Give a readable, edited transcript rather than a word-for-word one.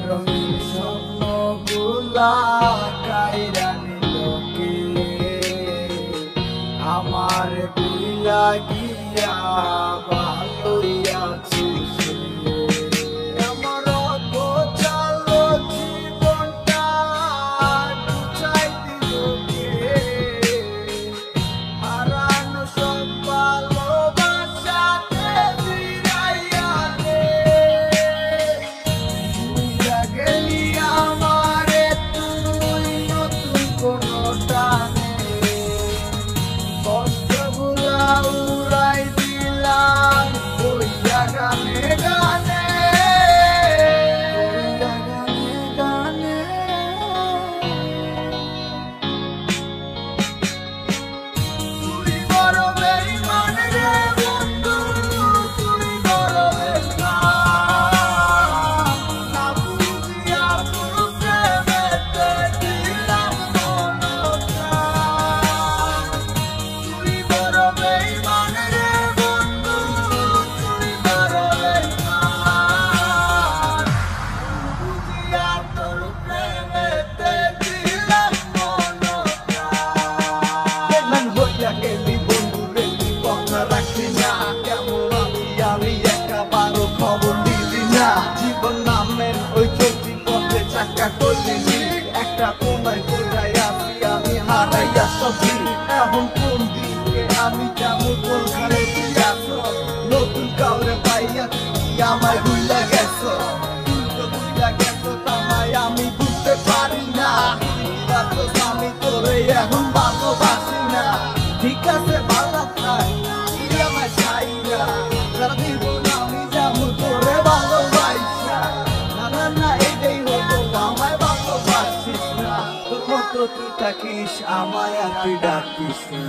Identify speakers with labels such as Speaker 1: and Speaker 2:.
Speaker 1: রঙিন স্বপ্নগুলা কাইরা নিল কে, আমার বুইলা গিয়া ভালোই আছি সে। আমার অগোছাল জীবনটা গুছাই দিল কে, হারানো সব ভালোবাসাতে ফিরাইয়া দে। ভুইলা গেলি আমারে তুই নতুন কোনো টানে, কষ্টগুলা উড়াই দিলাম কইরা গানে গানে, কইরা গানে গানে। তুই বড় বেঈমান রে বন্ধু, তুই বড় বেঈমান, না বুঝিয়া তোর প্রেমেতে দিলাম মনপ্রাণ। তুই বড় বেঈমান রে বন্ধু, তুই বড় বেঈমান, বুঝিয়া তোর প্রেমেতে দিলাম মনপ্রাণ। বেঈমান হইয়া গেলি বন্ধু রে, তুই কথা রাখলি না, কেমন আমি একাবারও খবর নিলি না। জীবন নামের ওই চলতি পথে চাকা করলি ঠিক, একটা তোমায় কইরাই আসি আমি হারাইয়া সবই। এখন কোন দিকে আমি যাবো, কোনখানে তুই আছো, নতুন কাউরে পাইয়া তুই আমায় ভুইলা গেছো। তুই তো ভুইলা গেছো তামায় আমি বুঝতে পারি না, আমি তোরে এখন ভালোবাসি না। ঠিক আছে ভালো থাক, তুই আমায় চাইরা, সারা জীবন আমি যাবো তোরে ভালোবাসা। না না না এটাই হতো, আমায় ভালোবাসিস না, তোর মতো তুই থাকিস, আমায় আর তুই ডাকিস না।